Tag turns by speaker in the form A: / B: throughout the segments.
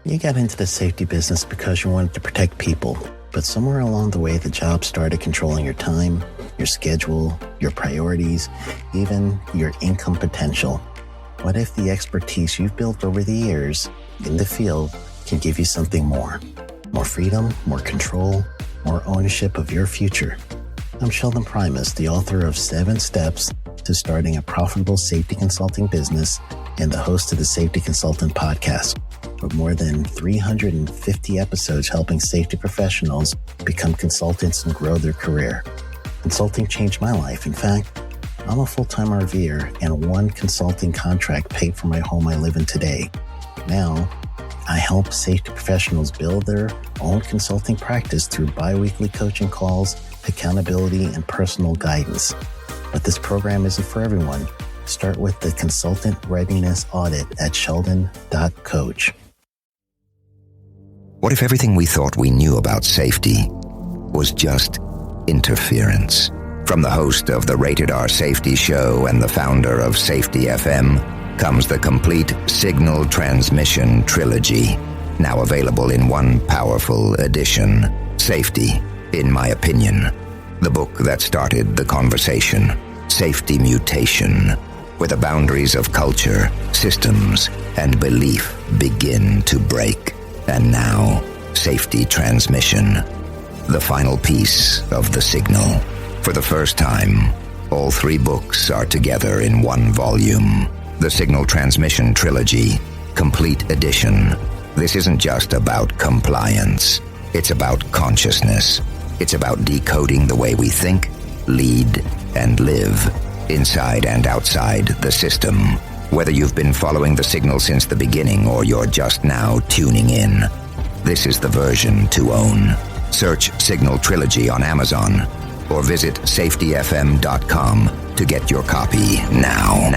A: You got into the safety business because you wanted to protect people, but somewhere along the way, the job started controlling your time, your schedule, your priorities, even your income potential. What if the expertise you've built over the years in the field can give you something more? More freedom, more control, more ownership of your future. I'm Sheldon Primus, the author of 7 Steps to Starting a Profitable Safety Consulting Business and the host of the Safety Consultant Podcast, with more than 350 episodes helping safety professionals become consultants and grow their career. Consulting changed my life. In fact, I'm a full-time RVer, and one consulting contract paid for my home I live in today. Now, I help safety professionals build their own consulting practice through bi-weekly coaching calls, accountability, and personal guidance. But this program isn't for everyone. Start with the Consultant Readiness Audit at sheldon.coach.
B: What if everything we thought we knew about safety was just interference? From the host of the Rated R Safety Show and the founder of Safety FM comes the complete Signal Transmission Trilogy, now available in one powerful edition. Safety, in my opinion, the book that started the conversation. Safety Mutation, where the boundaries of culture, systems, and belief begin to break. And now, Safety Transmission, the final piece of the signal. For the first time, all 3 books are together in one volume. The Signal Transmission Trilogy, Complete Edition. This isn't just about compliance. It's about consciousness. It's about decoding the way we think, lead, and live, inside and outside the system. Whether you've been following the signal since the beginning or you're just now tuning in, this is the version to own. Search Signal Trilogy on Amazon or visit safetyfm.com to get your copy now.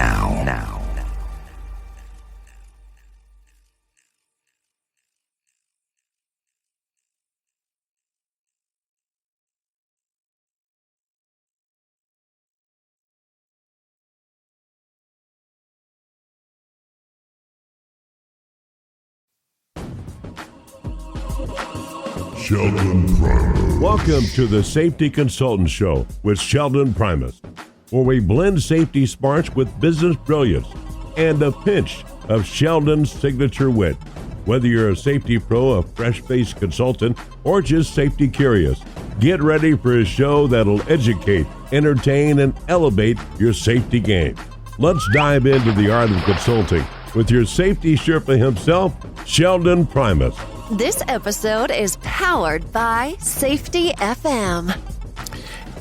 C: Sheldon Primus.
D: Welcome to the Safety Consultant Show with Sheldon Primus, where we blend safety smarts with business brilliance and a pinch of Sheldon's signature wit. Whether you're a safety pro, a fresh-faced consultant, or just safety curious, get ready for a show that'll educate, entertain, and elevate your safety game. Let's dive into the art of consulting with your safety Sherpa himself, Sheldon Primus.
E: This episode is powered by Safety FM.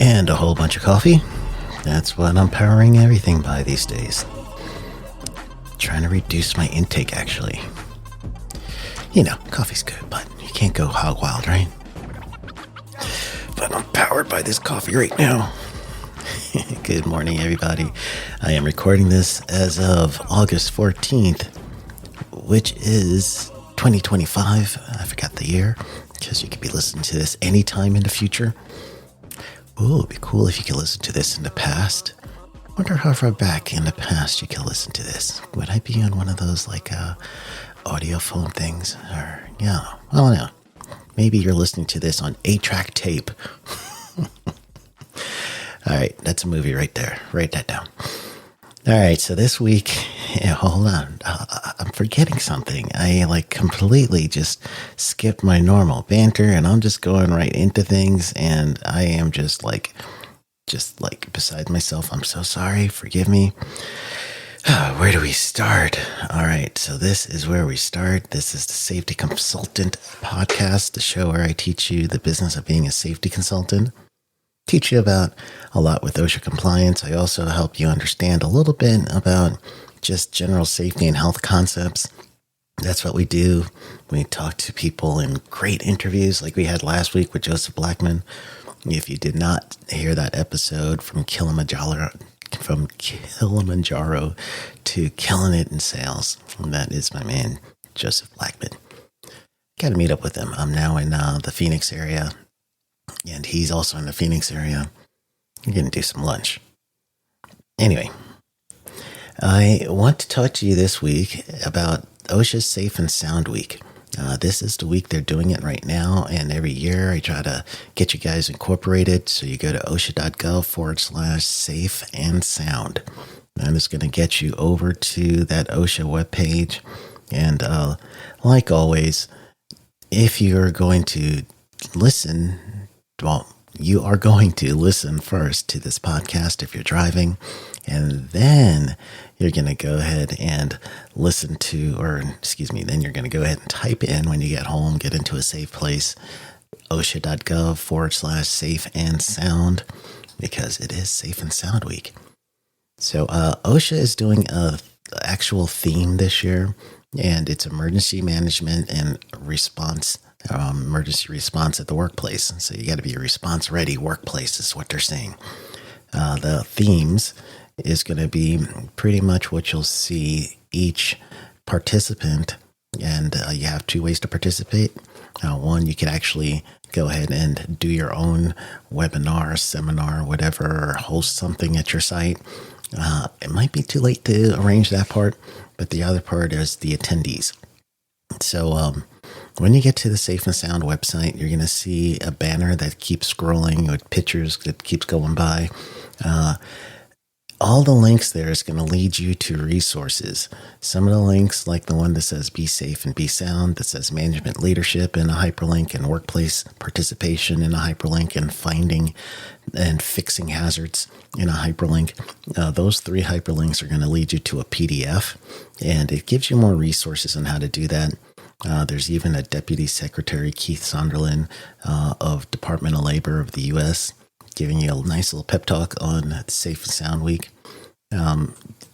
A: And a whole bunch of coffee. That's what I'm powering everything by these days. Trying to reduce my intake, actually. You know, coffee's good, but you can't go hog wild, right? But I'm powered by this coffee right now. Good morning, everybody. I am recording this as of August 14th, which is 2025. I forgot the year, because you could be listening to this anytime in the future. Ooh, it'd be cool if you could listen to this in the past. Wonder how far back in the past you could listen to this. Would I be on one of those audio phone things? Or, yeah, I don't know. Maybe you're listening to this on 8-track tape. All right, that's a movie right there. Write that down. All right, so this week, hold on. I'm forgetting something. I completely just skipped my normal banter, and I'm just going right into things, and I am just beside myself. I'm so sorry. Forgive me. Where do we start? All right, so this is where we start. This is the Safety Consultant Podcast, the show where I teach you the business of being a safety consultant. Teach you about a lot with OSHA compliance. I also help you understand a little bit about just general safety and health concepts. That's what we do. We talk to people in great interviews like we had last week with Joseph Blackman. If you did not hear that episode from Kilimanjaro to killing it in sales, that is my man, Joseph Blackman. Got to meet up with him. I'm now in the Phoenix area, and he's also in the Phoenix area. We're going to do some lunch. Anyway, I want to talk to you this week about OSHA Safe and Sound Week. This is the week they're doing it right now, and every year I try to get you guys incorporated. So you go to OSHA.gov/safe and sound. And it's going to get you over to that OSHA webpage. And like always, if you're going to listen, well, you are going to listen first to this podcast if you're driving, and then you're going to go ahead and listen to, then you're going to go ahead and type in when you get home, get into a safe place, OSHA.gov/safe and sound, because it is Safe and Sound Week. So OSHA is doing a actual theme this year, and it's emergency management and response, emergency response at the workplace. So you got to be a response-ready workplace is what they're saying. The themes is going to be pretty much what you'll see each participant, and you have two ways to participate. One, you could actually go ahead and do your own webinar, seminar, whatever, or host something at your site. It might be too late to arrange that part, but the other part is the attendees. So when you get to the Safe and Sound website, you're going to see a banner that keeps scrolling with pictures that keeps going by. All the links there is going to lead you to resources. Some of the links, like the one that says Be Safe and Be Sound, that says Management Leadership in a hyperlink, and Workplace Participation in a hyperlink, and Finding and Fixing Hazards in a hyperlink. Those three hyperlinks are going to lead you to a PDF, and it gives you more resources on how to do that. There's even a Deputy Secretary, Keith Sunderland, of Department of Labor of the U.S., giving you a nice little pep talk on Safe and Sound Week.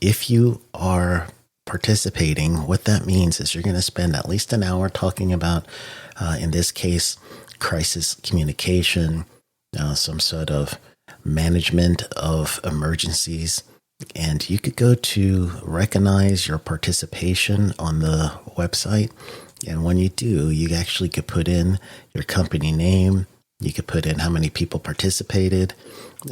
A: If you are participating, what that means is you're going to spend at least an hour talking about, in this case, crisis communication, some sort of management of emergencies. And you could go to recognize your participation on the website. And when you do, you actually could put in your company name. You could put in how many people participated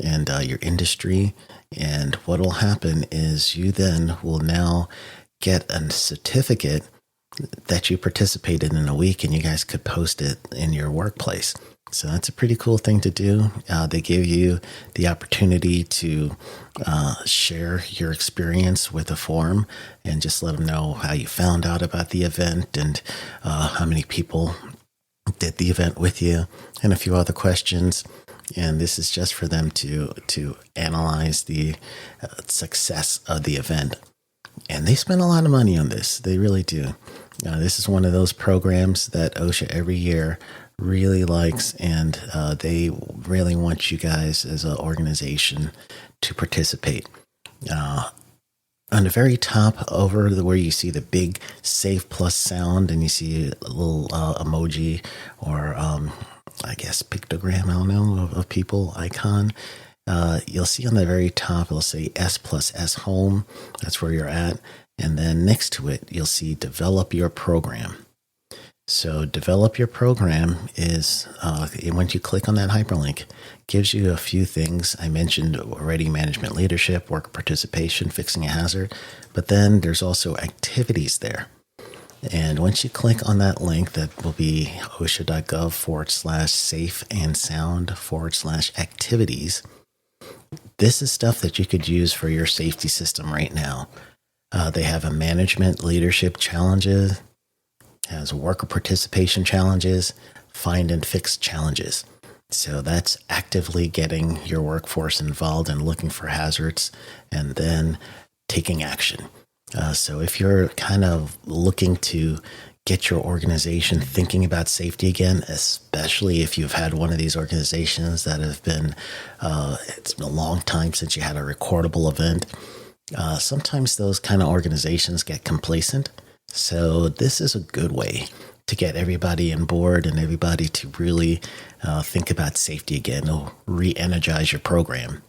A: and your industry. And what will happen is you then will now get a certificate that you participated in a week, and you guys could post it in your workplace. So that's a pretty cool thing to do. They give you the opportunity to share your experience with a forum and just let them know how you found out about the event and how many people did the event with you, and a few other questions. And this is just for them to analyze the success of the event. And they spend a lot of money on this. They really do. This is one of those programs that OSHA every year really likes, and they really want you guys as an organization to participate. On the very top, over where you see the big Safe plus Sound, and you see a little emoji or I guess pictogram, I don't know, of people icon. You'll see on the very top, it'll say S plus S home. That's where you're at. And then next to it, you'll see develop your program. So develop your program is, once you click on that hyperlink, gives you a few things. I mentioned already management leadership, work participation, fixing a hazard, but then there's also activities there. And once you click on that link, that will be OSHA.gov/safe and sound/activities. This is stuff that you could use for your safety system right now. They have a management leadership challenges, has worker participation challenges, find and fix challenges. So that's actively getting your workforce involved and looking for hazards and then taking action. So if you're kind of looking to get your organization thinking about safety again, especially if you've had one of these organizations that have been, it's been a long time since you had a recordable event. Sometimes those kind of organizations get complacent. So this is a good way to get everybody on board and everybody to really think about safety again. It'll re-energize your program.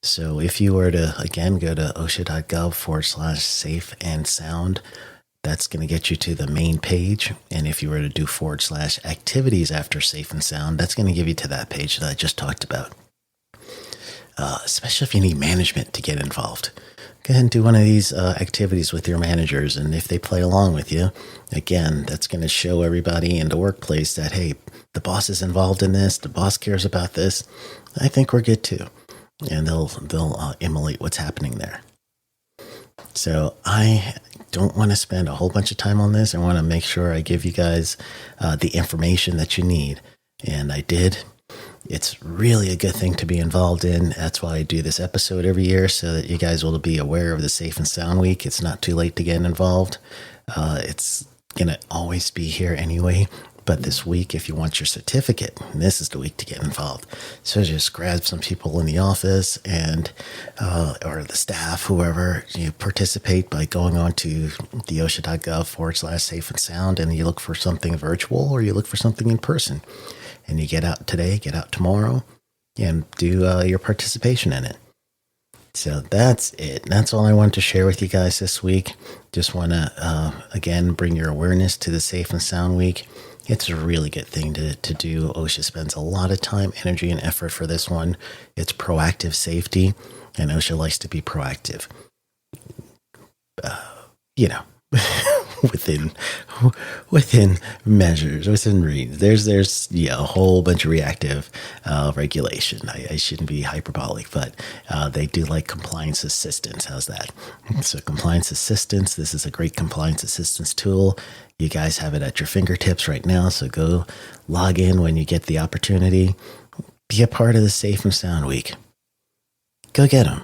A: So if you were to, again, go to OSHA.gov/safe and sound, that's going to get you to the main page. And if you were to do /activities after safe and sound, that's going to give you to that page that I just talked about. Especially if you need management to get involved. go ahead and do one of these activities with your managers. And if they play along with you, again, that's going to show everybody in the workplace that, hey, the boss is involved in this. The boss cares about this. I think we're good too. And they'll emulate what's happening there. So I don't want to spend a whole bunch of time on this. I want to make sure I give you guys the information that you need. And I did. It's really a good thing to be involved in. That's why I do this episode every year, so that you guys will be aware of the Safe and Sound Week. It's not too late to get involved. It's going to always be here anyway. But this week, if you want your certificate, this is the week to get involved. So just grab some people in the office and or the staff, whoever, you participate by going on to the OSHA.gov/safe and sound, and you look for something virtual or you look for something in person. And you get out today, get out tomorrow, and do your participation in it. So that's it. That's all I wanted to share with you guys this week. Just want to, again, bring your awareness to the Safe and Sound Week. It's a really good thing to do. OSHA spends a lot of time, energy, and effort for this one. It's proactive safety, and OSHA likes to be proactive. within measures, within reason. There's a whole bunch of reactive regulation. I shouldn't be hyperbolic, but they do like compliance assistance. How's that? So compliance assistance, this is a great compliance assistance tool. You guys have it at your fingertips right now, so go log in when you get the opportunity. Be a part of the Safe and Sound Week. Go get them.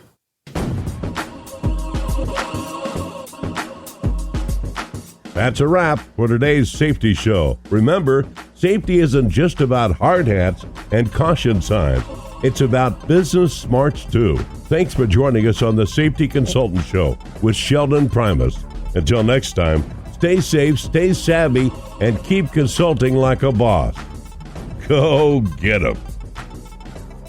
D: That's a wrap for today's safety show. Remember, safety isn't just about hard hats and caution signs. It's about business smarts too. Thanks for joining us on the Safety Consultant Show with Sheldon Primus. Until next time, stay safe, stay savvy, and keep consulting like a boss. Go get 'em.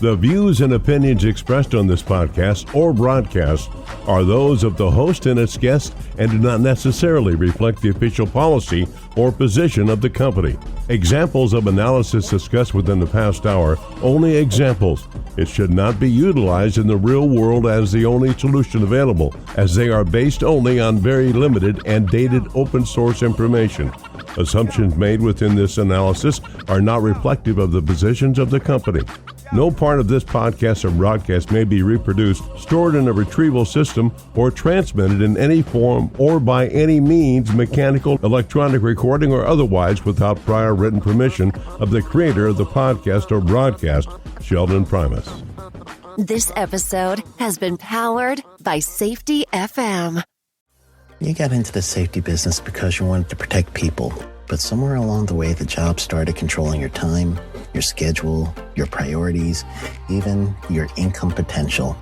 D: The views and opinions expressed on this podcast or broadcast are those of the host and its guests and do not necessarily reflect the official policy or position of the company. Examples of analysis discussed within the past hour, only examples. It should not be utilized in the real world as the only solution available, as they are based only on very limited and dated open source information. Assumptions made within this analysis are not reflective of the positions of the company. No part of this podcast or broadcast may be reproduced, stored in a retrieval system, or transmitted in any form or by any means, mechanical, electronic recording, or otherwise, without prior written permission of the creator of the podcast or broadcast, Sheldon Primus.
E: This episode has been powered by Safety FM.
A: You got into the safety business because you wanted to protect people, but somewhere along the way, the job started controlling your time, your schedule, your priorities, even your income potential.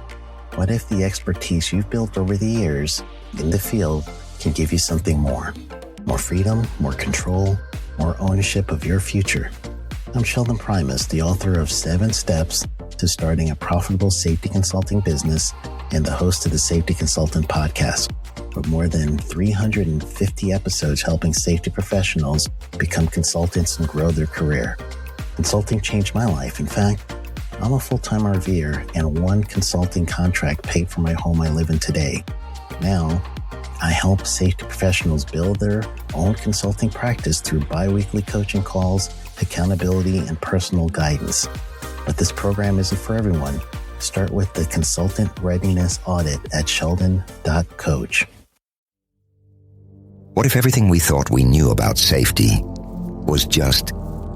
A: What if the expertise you've built over the years in the field can give you something more? More freedom, more control, more ownership of your future. I'm Sheldon Primus, the author of 7 Steps to Starting a Profitable Safety Consulting Business and the host of the Safety Consultant Podcast, with more than 350 episodes helping safety professionals become consultants and grow their career. Consulting changed my life. In fact, I'm a full-time RVer, and one consulting contract paid for my home I live in today. Now, I help safety professionals build their own consulting practice through bi-weekly coaching calls, accountability, and personal guidance. But this program isn't for everyone. Start with the Consultant Readiness Audit at sheldon.coach.
B: What if everything we thought we knew about safety was just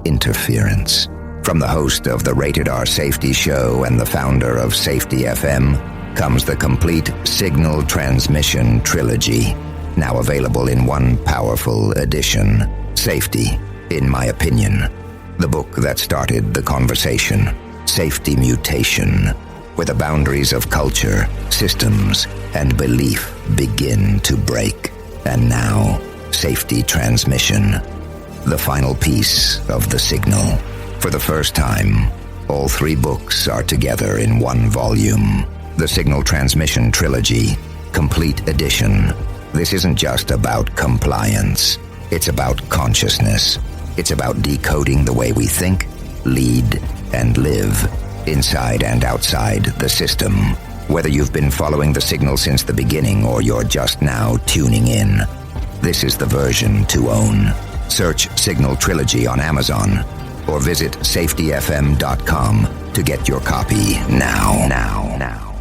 B: interference? From the host of the Rated R Safety Show and the founder of Safety FM comes the complete signal transmission trilogy, now available in one powerful edition. Safety, in my opinion, the book that started the conversation. Safety Mutation, where the boundaries of culture, systems, and belief begin to break. And now, Safety Transmission, the final piece of the signal. For the first time, all 3 books are together in one volume. The Signal Transmission Trilogy, Complete Edition. This isn't just about compliance. It's about consciousness. It's about decoding the way we think, lead, and live, inside and outside the system. Whether you've been following the signal since the beginning or you're just now tuning in, this is the version to own. Search Signal Trilogy on Amazon or visit safetyfm.com to get your copy now.